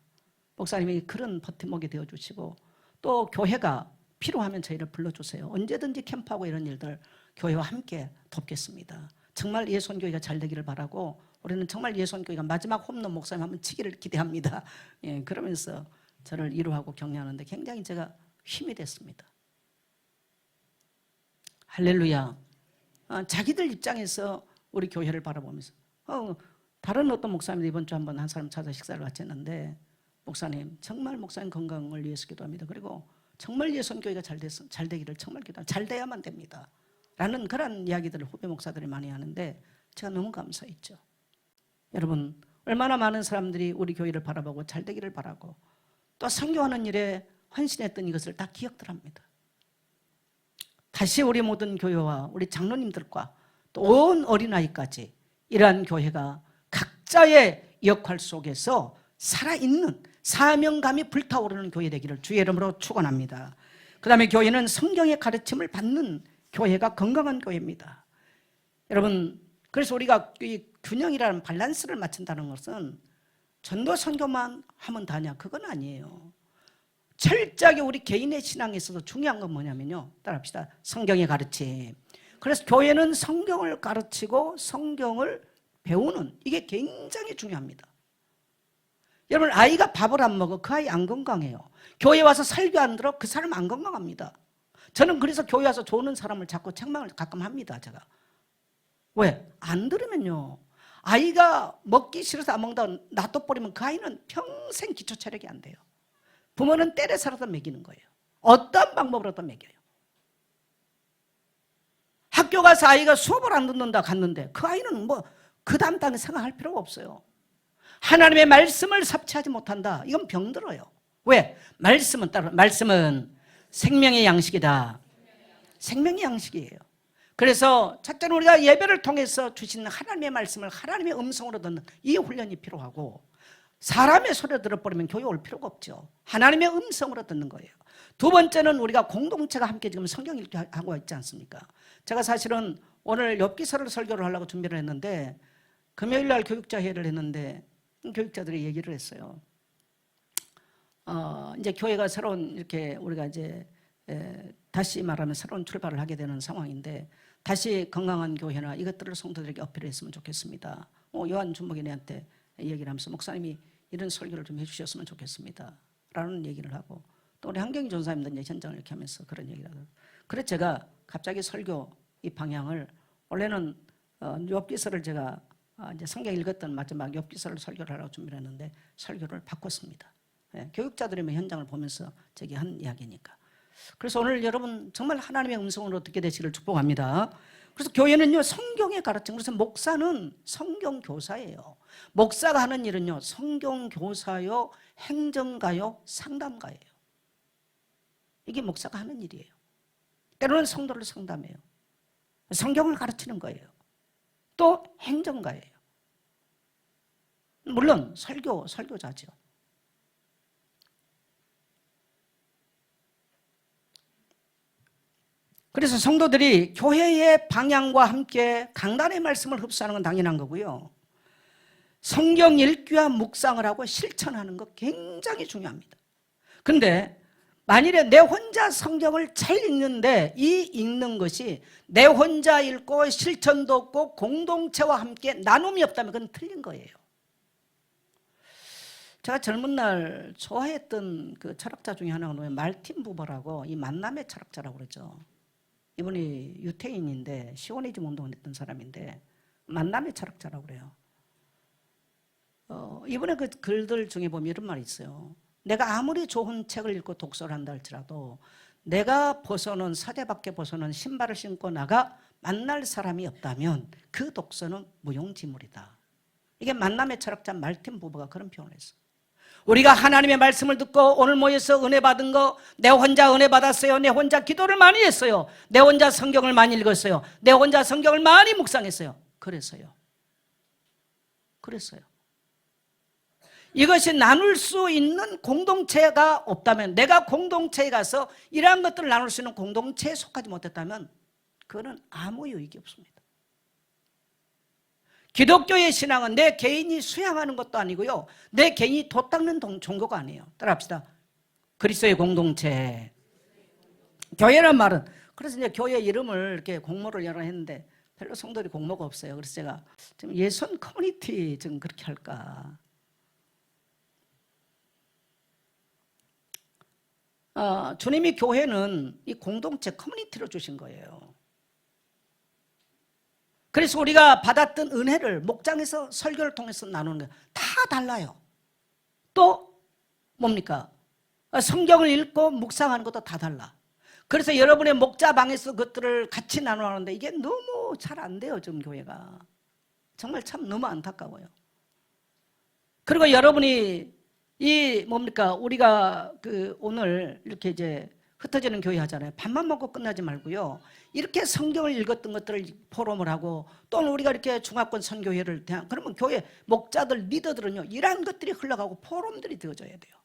[SPEAKER 1] 목사님이 그런 버팀목이 되어주시고, 또 교회가 필요하면 저희를 불러주세요. 언제든지 캠프하고 이런 일들 교회와 함께 돕겠습니다. 정말 예선교회가 잘 되기를 바라고, 우리는 정말 예선교회가 마지막 홈런 목사님 한번 치기를 기대합니다. 예, 그러면서 저를 위로하고 격려하는데 굉장히 제가 힘이 됐습니다. 할렐루야. 자기들 입장에서 우리 교회를 바라보면서 다른 어떤 목사님도 이번 주 한번 한 사람 찾아 식사를 같이 했는데, 목사님, 정말 목사님 건강을 위해서 기도합니다. 그리고 정말 예선교회가 잘 되기를 정말 기도합니다. 잘 돼야만 됩니다. 라는 그런 이야기들을 후배 목사들이 많이 하는데 제가 너무 감사했죠. 여러분, 얼마나 많은 사람들이 우리 교회를 바라보고 잘 되기를 바라고 또 선교하는 일에 헌신했던 이것을 다 기억들 합니다. 다시 우리 모든 교회와 우리 장로님들과 또 온 어린아이까지 이러한 교회가 각자의 역할 속에서 살아있는 사명감이 불타오르는 교회 되기를 주의 이름으로 축원합니다. 그 다음에 교회는 성경의 가르침을 받는 교회가 건강한 교회입니다. 여러분, 그래서 우리가 이 균형이라는 밸런스를 맞춘다는 것은 전도 선교만 하면 다냐, 그건 아니에요. 철저하게 우리 개인의 신앙에서도 중요한 건 뭐냐면요, 따라합시다. 성경의 가르침. 그래서 교회는 성경을 가르치고 성경을 배우는, 이게 굉장히 중요합니다. 여러분, 아이가 밥을 안 먹어, 그 아이 안 건강해요. 교회 와서 설교 안 들어, 그 사람 안 건강합니다. 저는 그래서 교회 와서 좋은 사람을 자꾸 책망을 가끔 합니다, 제가. 왜? 안 들으면요, 아이가 먹기 싫어서 안 먹다가 놔둬버리면 그 아이는 평생 기초 체력이 안 돼요. 부모는 때려서라도 먹이는 거예요. 어떤 방법으로도 먹여요. 학교 가서 아이가 수업을 안 듣는다 갔는데 그 아이는 그 다음 단계 생각할 필요가 없어요. 하나님의 말씀을 섭취하지 못한다, 이건 병들어요. 왜? 말씀은 생명의 양식이다. 생명의 양식이에요. 그래서 첫째는 우리가 예배를 통해서 주신 하나님의 말씀을 하나님의 음성으로 듣는 이 훈련이 필요하고, 사람의 소리를 들어버리면 교회 올 필요가 없죠. 하나님의 음성으로 듣는 거예요. 두 번째는 우리가 공동체가 함께 지금 성경 읽기 하고 있지 않습니까? 제가 사실은 오늘 욥기서를 설교를 하려고 준비를 했는데, 금요일 날 교육자 회의를 했는데 교육자들이 얘기를 했어요. 이제 교회가 새로운, 이렇게 우리가 이제 다시 말하면 새로운 출발을 하게 되는 상황인데, 다시 건강한 교회나 이것들을 성도들에게 어필을 했으면 좋겠습니다. 요한 준목이네한테 얘기를 하면서 목사님이 이런 설교를 좀 해주셨으면 좋겠습니다 라는 얘기를 하고, 또 우리 한경희 전사님도 이제 현장을 이렇게 하면서 그런 얘기를 하고, 그래서 제가 갑자기 설교 이 방향을, 원래는 욥기서를 제가 이제 성경 읽었던 마지막 욥기서를 설교를 하라고 준비를 했는데 설교를 바꿨습니다. 예, 교육자들이 현장을 보면서 제게 한 이야기니까. 그래서 오늘 여러분 정말 하나님의 음성으로 듣게 되시기를 축복합니다. 그래서 교회는요, 성경의 가르침, 그래서 목사는 성경 교사예요. 목사가 하는 일은요, 성경 교사요, 행정가요, 상담가예요. 이게 목사가 하는 일이에요. 때로는 성도를 상담해요. 성경을 가르치는 거예요. 또 행정가예요. 물론 설교자죠. 그래서 성도들이 교회의 방향과 함께 강단의 말씀을 흡수하는 건 당연한 거고요, 성경 읽기와 묵상을 하고 실천하는 거 굉장히 중요합니다. 그런데 만일에 내 혼자 성경을 잘 읽는데 이 읽는 것이 내 혼자 읽고 실천도 없고 공동체와 함께 나눔이 없다면 그건 틀린 거예요. 제가 젊은 날 좋아했던 그 철학자 중에 하나가 뭐예요? 말틴 부버라고, 이 만남의 철학자라고 그러죠. 이분이 유태인인데 시오니즘 운동을 했던 사람인데 만남의 철학자라고 그래요. 이분의 그 글들 중에 보면 이런 말이 있어요. 내가 아무리 좋은 책을 읽고 독서를 한다 할지라도 내가 벗어놓은, 서재 밖에 벗어놓은 신발을 신고 나가 만날 사람이 없다면 그 독서는 무용지물이다. 이게 만남의 철학자 말틴 부버가 그런 표현을 했어요. 우리가 하나님의 말씀을 듣고 오늘 모여서 은혜 받은 거, 내 혼자 은혜 받았어요. 내 혼자 기도를 많이 했어요. 내 혼자 성경을 많이 읽었어요. 내 혼자 성경을 많이 묵상했어요. 그랬어요. 이것이 나눌 수 있는 공동체가 없다면, 내가 공동체에 가서 이러한 것들을 나눌 수 있는 공동체에 속하지 못했다면 그거는 아무 유익이 없습니다. 기독교의 신앙은 내 개인이 수양하는 것도 아니고요, 내 개인이 돛 닦는 종교가 아니에요. 따라합시다. 그리스도의 공동체. 교회란 말은, 그래서 이제 교회 이름을 이렇게 공모를 여러 했는데 별로 성도들이 공모가 없어요. 그래서 제가 좀 예선 커뮤니티 좀 그렇게 할까. 주님이 교회는 이 공동체 커뮤니티로 주신 거예요. 그래서 우리가 받았던 은혜를 목장에서 설교를 통해서 나누는 거예요. 다 달라요. 또 뭡니까? 성경을 읽고 묵상하는 것도 다 달라. 그래서 여러분의 목자방에서 그것들을 같이 나누는데 이게 너무 잘 안 돼요. 지금 교회가. 정말 참 너무 안타까워요. 그리고 여러분이 이 뭡니까? 우리가 오늘 이렇게 이제 흩어지는 교회 하잖아요. 밥만 먹고 끝나지 말고요, 이렇게 성경을 읽었던 것들을 포럼을 하고, 또는 우리가 이렇게 중화권 선교회를 그러면 교회 목자들, 리더들은요, 이러한 것들이 흘러가고 포럼들이 되어져야 돼요.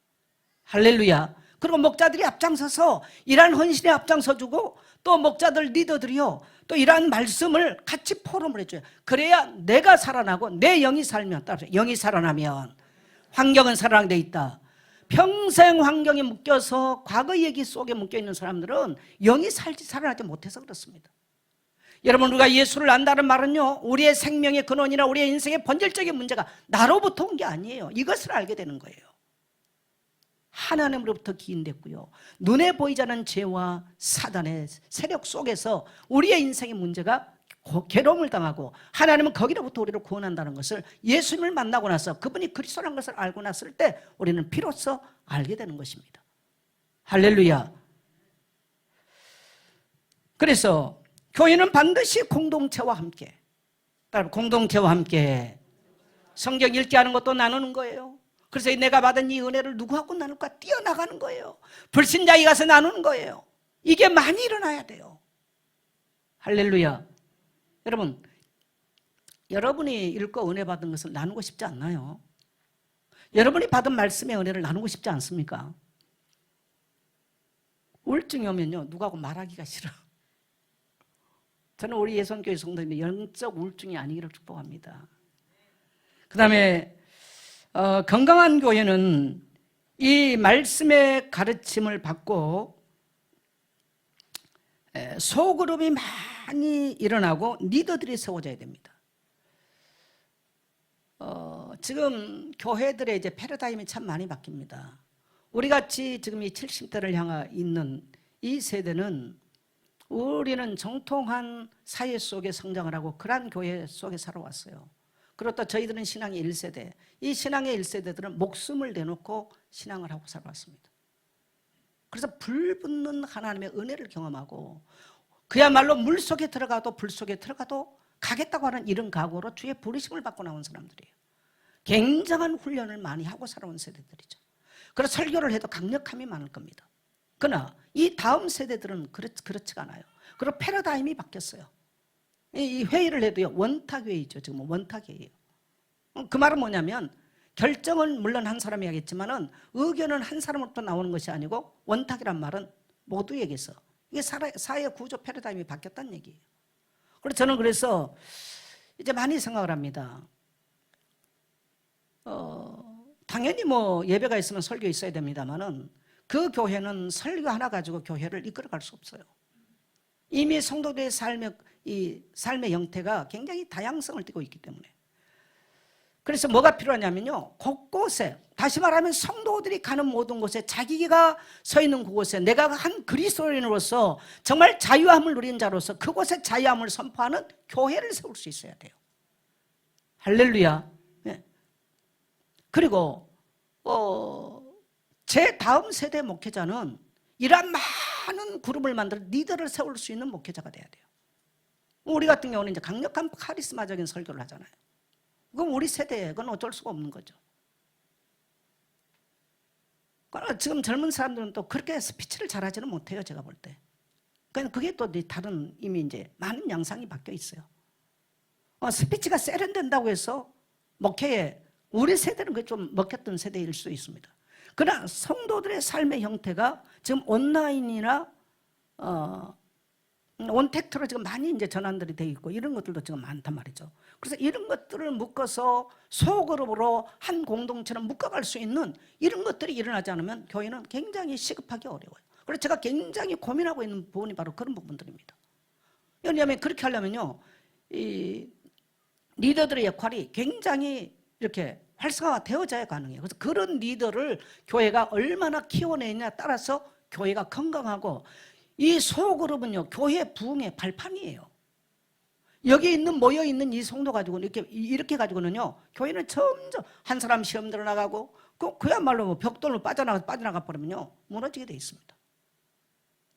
[SPEAKER 1] 할렐루야. 그리고 목자들이 앞장서서 이러한 헌신에 앞장서주고, 또 목자들, 리더들이요, 또 이러한 말씀을 같이 포럼을 해줘요. 그래야 내가 살아나고 내 영이 살면, 따라서 영이 살아나면 환경은 살아나게 돼 있다. 평생 환경에 묶여서 과거 얘기 속에 묶여있는 사람들은 영이 살아나지 못해서 그렇습니다. 여러분, 우리가 예수를 안다는 말은요, 우리의 생명의 근원이나 우리의 인생의 본질적인 문제가 나로부터 온 게 아니에요. 이것을 알게 되는 거예요. 하나님으로부터 기인됐고요, 눈에 보이지 않는 죄와 사단의 세력 속에서 우리의 인생의 문제가 괴로움을 당하고, 하나님은 거기로부터 우리를 구원한다는 것을 예수님을 만나고 나서, 그분이 그리스도라는 것을 알고 났을 때 우리는 비로소 알게 되는 것입니다. 할렐루야. 그래서 교회는 반드시 공동체와 함께, 공동체와 함께 성경 읽게 하는 것도 나누는 거예요. 그래서 내가 받은 이 은혜를 누구하고 나눌까? 뛰어나가는 거예요. 불신자에 가서 나누는 거예요. 이게 많이 일어나야 돼요. 할렐루야. 여러분, 여러분이 읽고 은혜 받은 것을 나누고 싶지 않나요? 여러분이 받은 말씀의 은혜를 나누고 싶지 않습니까? 우울증이 오면요, 누구하고 말하기가 싫어. 저는 우리 예선교회 성도님들 영적 우울증이 아니기를 축복합니다. 그 다음에 건강한 교회는 이 말씀의 가르침을 받고 소그룹이 많이 일어나고 리더들이 세워져야 됩니다. 지금 교회들의 이제 패러다임이 참 많이 바뀝니다. 우리 같이 지금 이 70대를 향해 있는 이 세대는, 우리는 정통한 사회 속에 성장을 하고 그러한 교회 속에 살아왔어요. 그리고 또 저희들은 신앙의 1세대, 이 신앙의 1세대들은 목숨을 내놓고 신앙을 하고 살아왔습니다. 그래서 불붙는 하나님의 은혜를 경험하고, 그야말로 물 속에 들어가도 불 속에 들어가도 가겠다고 하는 이런 각오로 주의 부르심을 받고 나온 사람들이에요. 굉장한 훈련을 많이 하고 살아온 세대들이죠. 그래서 설교를 해도 강력함이 많을 겁니다. 그러나 이 다음 세대들은 그렇지가 않아요. 그리고 패러다임이 바뀌었어요. 이 회의를 해도요, 원탁회의죠. 지금 원탁회의예요. 그 말은 뭐냐면, 결정은 물론 한 사람이 하겠지만은 의견은 한 사람으로부터 나오는 것이 아니고, 원탁이란 말은 모두에게서, 이게 사회 구조 패러다임이 바뀌었다는 얘기예요. 그래서 저는 그래서 이제 많이 생각을 합니다. 당연히 뭐 예배가 있으면 설교 있어야 됩니다만은, 그 교회는 설교 하나 가지고 교회를 이끌어갈 수 없어요. 이미 성도들의 삶의 형태가 굉장히 다양성을 띠고 있기 때문에. 그래서 뭐가 필요하냐면요, 곳곳에, 다시 말하면 성도들이 가는 모든 곳에, 자기가 서 있는 그곳에 내가 한 그리스도인으로서 정말 자유함을 누린 자로서 그곳에 자유함을 선포하는 교회를 세울 수 있어야 돼요. 할렐루야. 네. 그리고 제 다음 세대 목회자는 이러한 많은 그룹을 만들어 리더를 세울 수 있는 목회자가 돼야 돼요. 우리 같은 경우는 이제 강력한 카리스마적인 설교를 하잖아요. 그럼 우리 세대에 그건 어쩔 수가 없는 거죠. 그러나 지금 젊은 사람들은 또 그렇게 스피치를 잘하지는 못해요. 제가 볼 때. 그게 또 다른 이미 이제 많은 양상이 바뀌어 있어요. 스피치가 세련된다고 해서 목회에 우리 세대는 그게 좀 먹혔던 세대일 수 있습니다. 그러나 성도들의 삶의 형태가 지금 온라인이나 온택트로 지금 많이 이제 전환들이 돼 있고 이런 것들도 지금 많단 말이죠. 그래서 이런 것들을 묶어서 소그룹으로 한 공동체를 묶어갈 수 있는 이런 것들이 일어나지 않으면 교회는 굉장히 시급하기 어려워요. 그래서 제가 굉장히 고민하고 있는 부분이 바로 그런 부분들입니다. 왜냐하면 그렇게 하려면요, 이 리더들의 역할이 굉장히 이렇게 활성화되어져야 가능해요. 그래서 그런 리더를 교회가 얼마나 키워내느냐에 따라서 교회가 건강하고, 이 소그룹은요 교회 부흥의 발판이에요. 여기 있는 모여있는 이 성도 가지고는 이렇게 가지고는요 교회는 점점 한 사람 시험 들어나가고 그야말로 뭐 벽돌로 빠져나가 버리면요 무너지게 돼 있습니다.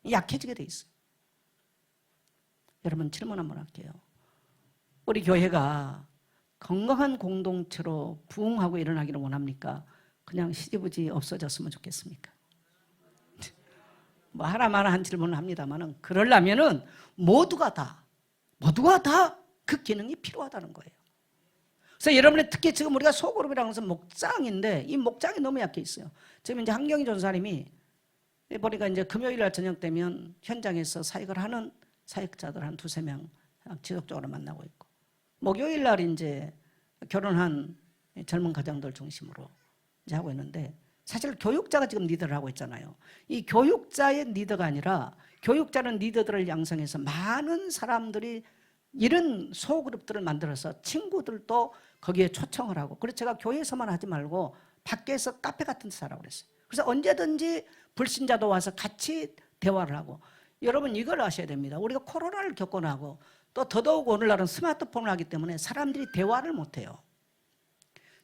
[SPEAKER 1] 약해지게 돼 있어요. 여러분 질문 한번 할게요. 우리 교회가 건강한 공동체로 부흥하고 일어나기를 원합니까? 그냥 시지부지 없어졌으면 좋겠습니까? 뭐 하나마나 한 질문을 합니다만은, 그러려면은 모두가 다 그 기능이 필요하다는 거예요. 그래서 여러분의 특히 지금 우리가 소그룹이라는 것은 목장인데 이 목장이 너무 약해 있어요. 지금 이제 한경희 전사님이 보니까 이제 금요일 날 저녁 되면 현장에서 사역을 하는 사역자들 한 2-3명 지속적으로 만나고 있고, 목요일 날 이제 결혼한 젊은 가정들 중심으로 이제 하고 있는데, 사실 교육자가 지금 리더를 하고 있잖아요. 이 교육자의 리더가 아니라 교육자는 리더들을 양성해서 많은 사람들이 이런 소그룹들을 만들어서 친구들도 거기에 초청을 하고, 그래서 제가 교회에서만 하지 말고 밖에서 카페 같은 데서 하라고 그랬어요. 그래서 언제든지 불신자도 와서 같이 대화를 하고. 여러분 이걸 아셔야 됩니다. 우리가 코로나를 겪고 나고 또 더더욱 오늘날은 스마트폰을 하기 때문에 사람들이 대화를 못해요.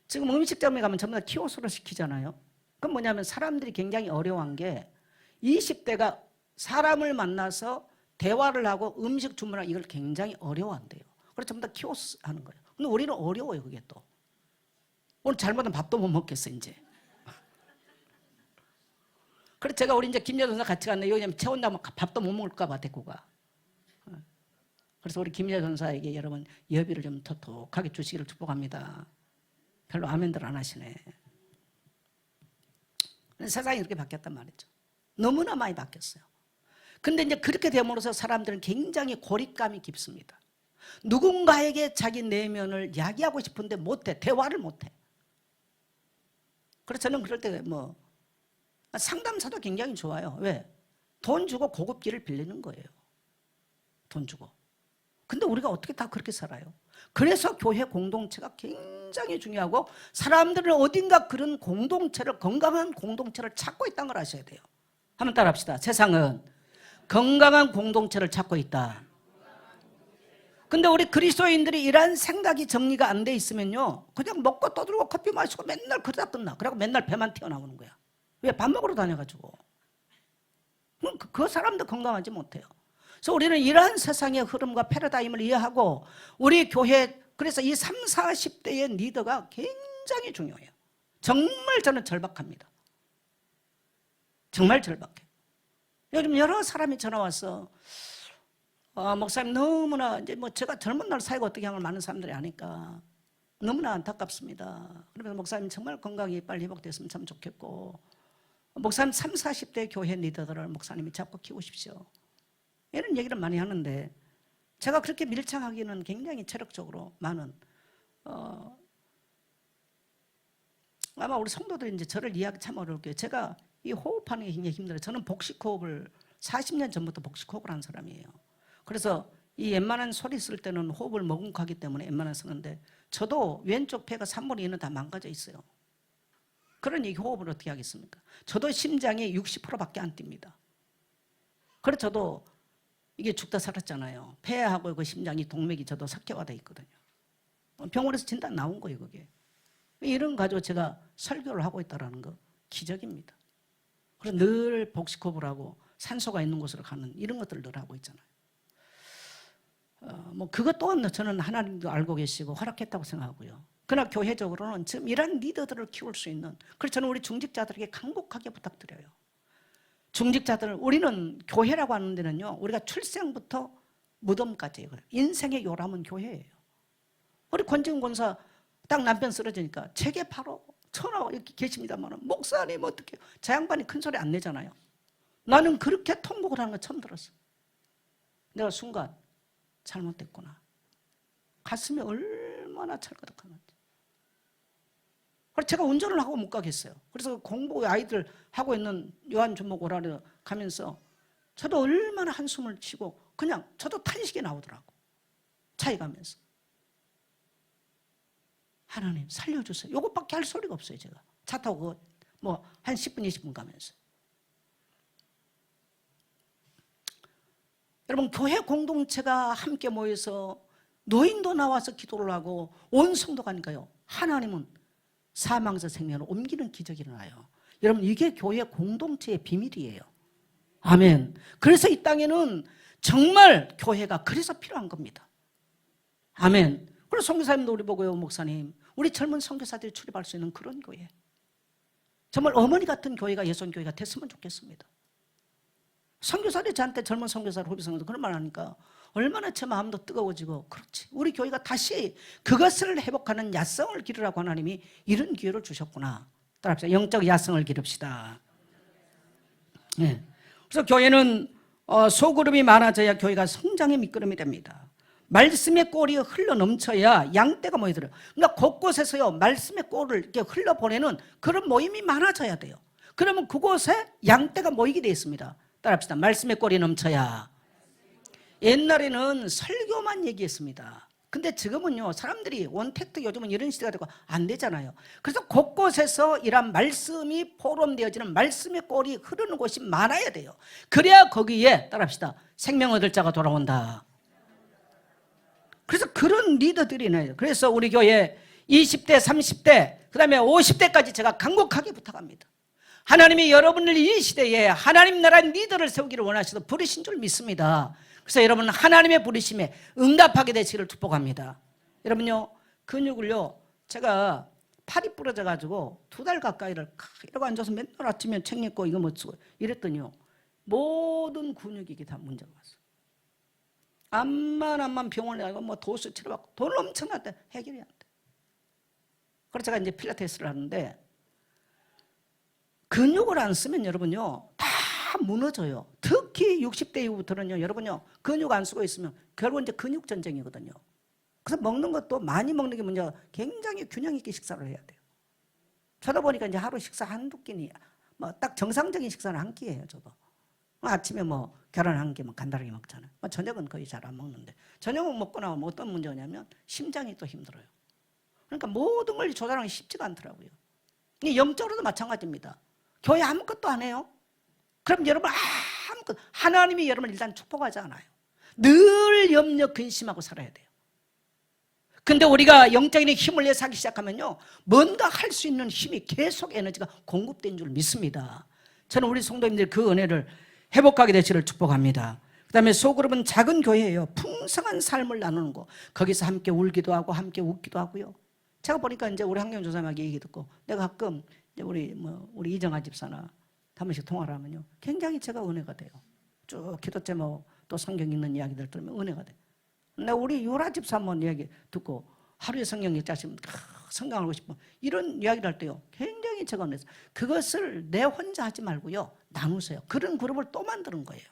[SPEAKER 1] 지금 음식점에 가면 전부 다 키오스로 시키잖아요. 그건 뭐냐면 사람들이 굉장히 어려워한 게 20대가 사람을 만나서 대화를 하고 음식 주문하고 이걸 굉장히 어려워한대요. 그래서 전부 다 키오스 하는 거예요. 근데 우리는 어려워요. 그게 또 오늘 잘못하면 밥도 못 먹겠어 이제. 그래서 제가 우리 이제 김여정 전사 같이 갔는데 여기 채운다면 밥도 못 먹을까 봐 데리고 가. 그래서 우리 김여정 전사에게 여러분 여비를 좀 톡톡하게 주시기를 축복합니다. 별로 아멘들 안 하시네. 세상이 이렇게 바뀌었단 말이죠. 너무나 많이 바뀌었어요. 근데 이제 그렇게 됨으로써 사람들은 굉장히 고립감이 깊습니다. 누군가에게 자기 내면을 이야기하고 싶은데 못해. 대화를 못해. 그래서 저는 그럴 때 뭐 상담사도 굉장히 좋아요. 왜? 돈 주고 고급기를 빌리는 거예요. 돈 주고. 근데 우리가 어떻게 다 그렇게 살아요? 그래서 교회 공동체가 굉장히 중요하고, 사람들은 어딘가 그런 공동체를, 건강한 공동체를 찾고 있다는 걸 아셔야 돼요. 한번 따라 합시다. 세상은 건강한 공동체를 찾고 있다. 근데 우리 그리스도인들이 이런 생각이 정리가 안 돼 있으면요 그냥 먹고 떠들고 커피 마시고 맨날 그러다 끝나. 그래갖고 맨날 배만 튀어나오는 거야. 왜? 밥 먹으러 다녀가지고. 그 사람도 건강하지 못해요. 그래서 우리는 이러한 세상의 흐름과 패러다임을 이해하고 우리 교회, 그래서 이 30, 40대의 리더가 굉장히 중요해요. 정말 저는 절박합니다. 정말 절박해요. 요즘 여러 사람이 전화 와서 목사님 너무나 이제 뭐 제가 젊은 날 사회가 어떻게 하는 걸 많은 사람들이 아니까 너무나 안타깝습니다. 그러면서 목사님 정말 건강이 빨리 회복됐으면 참 좋겠고, 목사님 30, 40대 교회 리더들을 목사님이 잡고 키우십시오. 이런 얘기를 많이 하는데, 제가 그렇게 밀착하기는 굉장히 체력적으로 많은 아마 우리 성도들이 이제 저를 이해하기 참 어려울 거예요. 제가 이 호흡하는 게 굉장히 힘들어요. 저는 복식호흡을 40년 전부터 복식호흡을 한 사람이에요. 그래서 이 웬만한 소리 쓸 때는 호흡을 머금고하기 때문에 웬만한 쓰는데, 저도 왼쪽 폐가 3분의 2는 다 망가져 있어요. 그러니 호흡을 어떻게 하겠습니까? 저도 심장이 60%밖에 안 뜁니다. 그래서 저도 이게 죽다 살았잖아요. 폐하고 그 심장이 동맥이 저도 석회화돼 있거든요. 병원에서 진단 나온 거예요, 그게. 이런 가지고 제가 설교를 하고 있다는 거 기적입니다. 그래서 늘 복식호흡을 하고 산소가 있는 곳으로 가는 이런 것들을 늘 하고 있잖아요. 뭐 그것 또한 저는 하나님도 알고 계시고 허락했다고 생각하고요. 그러나 교회적으로는 지금 이런 리더들을 키울 수 있는, 그래서 저는 우리 중직자들에게 간곡하게 부탁드려요. 중직자들, 우리는 교회라고 하는 데는요, 우리가 출생부터 무덤까지 인생의 요람은 교회예요. 우리 권지훈 권사 딱 남편 쓰러지니까 책에 바로 전화 이렇게 계십니다만, 목사님 어떻게, 저 양반이 큰 소리 안 내잖아요. 나는 그렇게 통곡을 하는 거 처음 들었어. 내가 순간 잘못됐구나. 가슴이 얼마나 찰거덕하는지. 그래서 제가 운전을 하고 못 가겠어요. 그래서 공부 아이들 하고 있는 요한 주목 오라를 가면서 저도 얼마나 한숨을 쉬고 그냥 저도 탄식이 나오더라고. 차에 가면서. 하나님 살려주세요. 이것밖에 할 소리가 없어요. 제가 차 타고 뭐 한 10분 20분 가면서. 여러분, 교회 공동체가 함께 모여서 노인도 나와서 기도를 하고 온 성도가 하니까요, 하나님은 사망에서 생명을 옮기는 기적이 일어나요. 여러분, 이게 교회 공동체의 비밀이에요. 아멘. 그래서 이 땅에는 정말 교회가 그래서 필요한 겁니다. 아멘. 그래서 선교사님도 우리 보고요, 목사님, 우리 젊은 선교사들이 출입할 수 있는 그런 교회, 정말 어머니 같은 교회가 예수교회가 됐으면 좋겠습니다. 선교사들이 저한테, 젊은 선교사들, 후배 선교사들 그런 말 하니까 얼마나 제 마음도 뜨거워지고, 그렇지, 우리 교회가 다시 그것을 회복하는 야성을 기르라고 하나님이 이런 기회를 주셨구나. 따라합시다. 영적 야성을 기릅시다. 네. 그래서 교회는 소그룹이 많아져야 교회가 성장의 밑거름이 됩니다. 말씀의 꼴이 흘러 넘쳐야 양떼가 모이더라고요. 그러니까 곳곳에서요, 말씀의 꼴을 이렇게 흘러보내는 그런 모임이 많아져야 돼요. 그러면 그곳에 양떼가 모이게 되어 있습니다. 따라합시다. 말씀의 꼴이 넘쳐야. 옛날에는 설교만 얘기했습니다. 근데 지금은요, 사람들이 원택트, 요즘은 이런 시대가 되고 안 되잖아요. 그래서 곳곳에서 이런 말씀이 포럼되어지는 말씀의 꼴이 흐르는 곳이 많아야 돼요. 그래야 거기에, 따라합시다, 생명 얻을 자가 돌아온다. 그래서 그런 리더들이 나요. 그래서 우리 교회 20대, 30대, 그 다음에 50대까지 제가 간곡하게 부탁합니다. 하나님이 여러분을 이 시대에 하나님 나라 리더를 세우기를 원하셔서 부르신 줄 믿습니다. 그래서 여러분, 하나님의 부르심에 응답하게 되시기를 축복합니다. 여러분요, 근육을요, 제가 팔이 부러져 가지고 2달 가까이를 이러고 앉아서 맨날 아침에 책 읽고 이거 뭐 쓰고 이랬더니요, 모든 근육이 이게 다 문제가 왔어요. 암만 병원에 가고 뭐 도수 치료받고 돈을 엄청나게 해결이 안 돼. 그래서 제가 이제 필라테스를 하는데, 근육을 안 쓰면 여러분요, 다 무너져요. 특히 60대 이후부터는요, 여러분요, 근육 안 쓰고 있으면 결국 이제 근육 전쟁이거든요. 그래서 먹는 것도 많이 먹는 게 문제가, 굉장히 균형 있게 식사를 해야 돼요. 저도 보니까 이제 하루 식사 한두 끼니, 뭐 딱 정상적인 식사는 한 끼예요, 저도. 아침에 뭐 계란 한 개 뭐 간단하게 먹잖아요. 저녁은 거의 잘 안 먹는데, 저녁은 먹고 나면 어떤 문제냐면 심장이 또 힘들어요. 그러니까 모든 걸 조절하기 쉽지가 않더라고요. 영적으로도 마찬가지입니다. 교회 아무것도 안 해요. 그럼 여러분 아무것도, 하나님이 여러분을 일단 축복하지 않아요. 늘 염려 근심하고 살아야 돼요. 근데 우리가 영적인 힘을 내서 하기 시작하면요, 뭔가 할 수 있는 힘이 계속 에너지가 공급된 줄 믿습니다. 저는 우리 성도님들 그 은혜를 회복하게 되시기를 축복합니다. 그 다음에 소그룹은 작은 교회예요. 풍성한 삶을 나누는 거. 거기서 함께 울기도 하고 함께 웃기도 하고요. 제가 보니까 이제 우리 한경 조사님에게 얘기 듣고, 내가 가끔 이제 우리 이정아 집사나 한 번씩 통화를 하면요, 굉장히 제가 은혜가 돼요. 쭉 기도 제목 또 성경 읽는 이야기들 들으면 은혜가 돼요. 내가 우리 유라 집사 한번 이야기 듣고 하루에 성경 읽자시면 성경 알고 싶어, 이런 이야기를 할 때요, 굉장히 제가 은혜서, 그것을 내 혼자 하지 말고요, 나누세요. 그런 그룹을 또 만드는 거예요.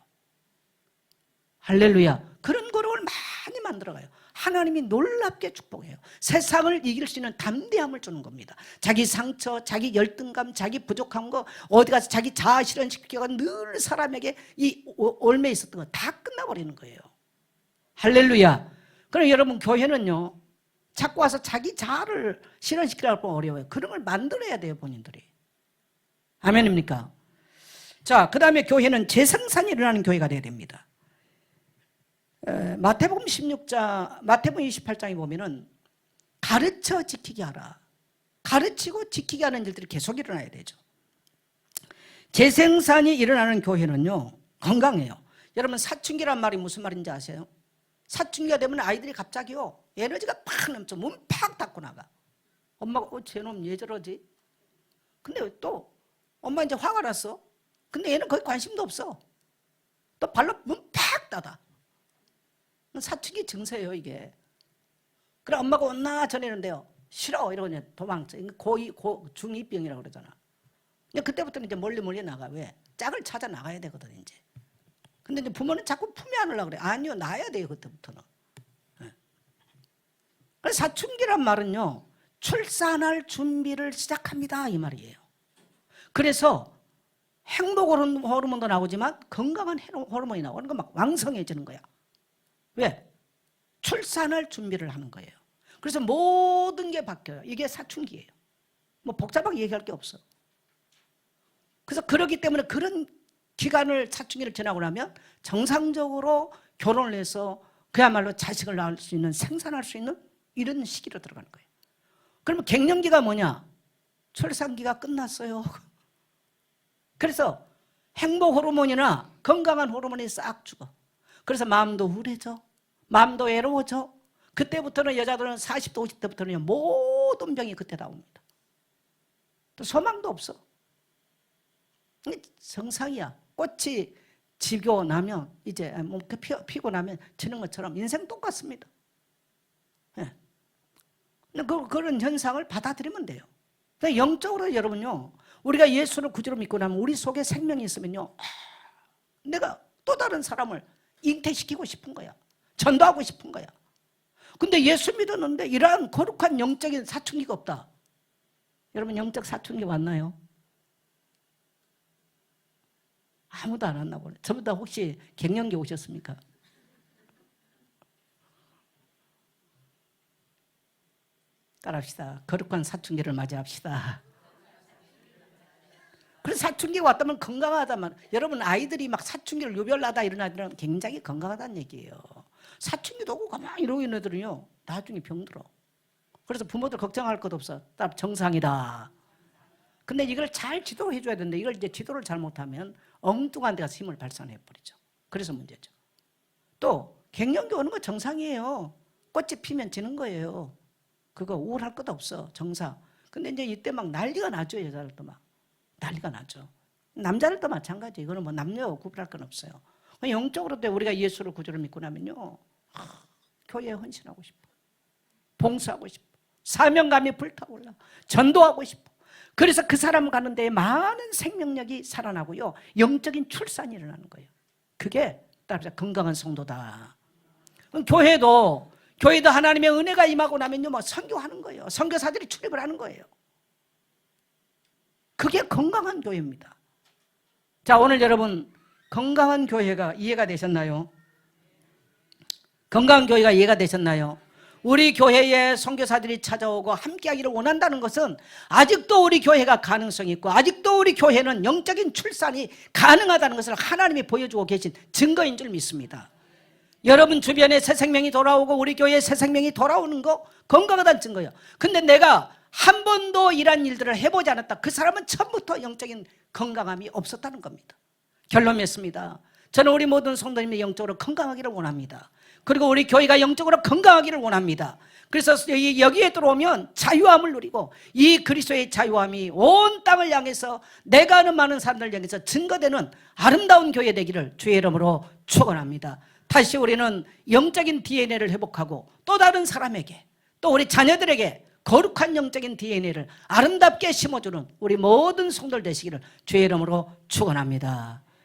[SPEAKER 1] 할렐루야. 그런 그룹을 많이 만들어가요. 하나님이 놀랍게 축복해요. 세상을 이길 수 있는 담대함을 주는 겁니다. 자기 상처, 자기 열등감, 자기 부족한 거, 어디 가서 자기 자아 실현시키기가 늘 사람에게 이 올매 있었던 거 다 끝나버리는 거예요. 할렐루야. 그럼 여러분, 교회는요, 자꾸 와서 자기 자아를 실현시키려고 어려워요. 그런 걸 만들어야 돼요, 본인들이. 아멘입니까? 자, 그 다음에 교회는 재생산이 일어나는 교회가 돼야 됩니다. 마태복음 28장에 보면은 가르쳐 지키게 하라. 가르치고 지키게 하는 일들이 계속 일어나야 되죠. 재생산이 일어나는 교회는요, 건강해요. 여러분, 사춘기란 말이 무슨 말인지 아세요? 사춘기가 되면 아이들이 갑자기요, 에너지가 팍 넘쳐, 문 팍 닫고 나가. 엄마가 쟤놈 왜 저러지? 근데 또 엄마 이제 화가 났어. 근데 얘는 거의 관심도 없어. 또 발로 문 팍 닫아. 사춘기 증세예요 이게. 그래 엄마가 온나 전에는데요. 싫어 이러고 이제 도망쳐. 중2병이라고 그러잖아. 근데 그때부터는 이제 멀리 나가. 왜? 짝을 찾아 나가야 되거든 이제. 근데 이제 부모는 자꾸 품에 안으려고 그래. 아니요, 놔야 돼요 그때부터는. 그래서 사춘기란 말은요, 출산할 준비를 시작합니다 이 말이에요. 그래서 행복 호르몬도 나오지만 건강한 호르몬이 나오는 거 막 왕성해지는 거야. 왜? 출산할 준비를 하는 거예요. 그래서 모든 게 바뀌어요. 이게 사춘기예요. 뭐 복잡하게 얘기할 게 없어. 그래서 그렇기 때문에 그런 기간을 사춘기를 지나고 나면 정상적으로 결혼을 해서 그야말로 자식을 낳을 수 있는 생산할 수 있는 이런 시기로 들어가는 거예요. 그러면 갱년기가 뭐냐? 출산기가 끝났어요. 그래서 행복 호르몬이나 건강한 호르몬이 싹 죽어. 그래서 마음도 우울해져. 마음도 외로워져. 그때부터는 여자들은 40대 50대부터는 모든 병이 그때 나옵니다. 또 소망도 없어. 정상이야. 꽃이 지고 나면 이제 피고 나면 지는 것처럼 인생 똑같습니다. 네. 그런 현상을 받아들이면 돼요. 영적으로 여러분요, 우리가 예수를 구주로 믿고 나면 우리 속에 생명이 있으면요, 내가 또 다른 사람을 잉태시키고 싶은 거야. 전도하고 싶은 거야. 근데 예수 믿었는데 이러한 거룩한 영적인 사춘기가 없다. 여러분 영적 사춘기 왔나요? 아무도 안 왔나 보네. 저보다 혹시 갱년기 오셨습니까? 따라합시다. 거룩한 사춘기를 맞이합시다. 그래서 사춘기가 왔다면 건강하다만, 여러분 아이들이 막 사춘기를 유별나다 이런 아이들은 굉장히 건강하다는 얘기예요. 사춘기도 오고 가만히 이러고 있는 애들은요 나중에 병들어. 그래서 부모들 걱정할 것도 없어. 딱 정상이다. 근데 이걸 잘 지도를 해줘야 되는데 이걸 이제 지도를 잘못하면 엉뚱한 데 가서 힘을 발산해 버리죠. 그래서 문제죠. 또 갱년기 오는 거 정상이에요. 꽃이 피면 지는 거예요. 그거 우울할 것도 없어. 정상. 근데 이제 이때 막 난리가 나죠. 여자들도 막 난리가 나죠. 남자들도 마찬가지. 이거는 뭐 남녀 구별할 건 없어요. 영적으로도 우리가 예수를 구주로 믿고 나면요, 교회에 헌신하고 싶어. 봉사하고 싶어. 사명감이 불타올라. 전도하고 싶어. 그래서 그 사람 가는 데에 많은 생명력이 살아나고요, 영적인 출산이 일어나는 거예요. 그게 따라서 건강한 성도다. 교회도 하나님의 은혜가 임하고 나면요, 뭐 선교하는 거예요. 선교사들이 출입을 하는 거예요. 그게 건강한 교회입니다. 자, 오늘 여러분 건강한 교회가 이해가 되셨나요? 건강한 교회가 이해가 되셨나요? 우리 교회에 선교사들이 찾아오고 함께하기를 원한다는 것은 아직도 우리 교회가 가능성이 있고 아직도 우리 교회는 영적인 출산이 가능하다는 것을 하나님이 보여주고 계신 증거인 줄 믿습니다. 여러분 주변에 새 생명이 돌아오고 우리 교회에 새 생명이 돌아오는 거 건강하다는 증거예요. 근데 내가 한 번도 이런 일들을 해보지 않았다. 그 사람은 처음부터 영적인 건강함이 없었다는 겁니다. 결론 맺습니다. 저는 우리 모든 성도님이 영적으로 건강하기를 원합니다. 그리고 우리 교회가 영적으로 건강하기를 원합니다. 그래서 여기에 들어오면 자유함을 누리고 이 그리스도의 자유함이 온 땅을 향해서 내가 아는 많은 사람들 향해서 증거되는 아름다운 교회 되기를 주의 이름으로 축원합니다. 다시 우리는 영적인 DNA를 회복하고 또 다른 사람에게 또 우리 자녀들에게 거룩한 영적인 DNA를 아름답게 심어주는 우리 모든 성도들 되시기를 주의 이름으로 축원합니다.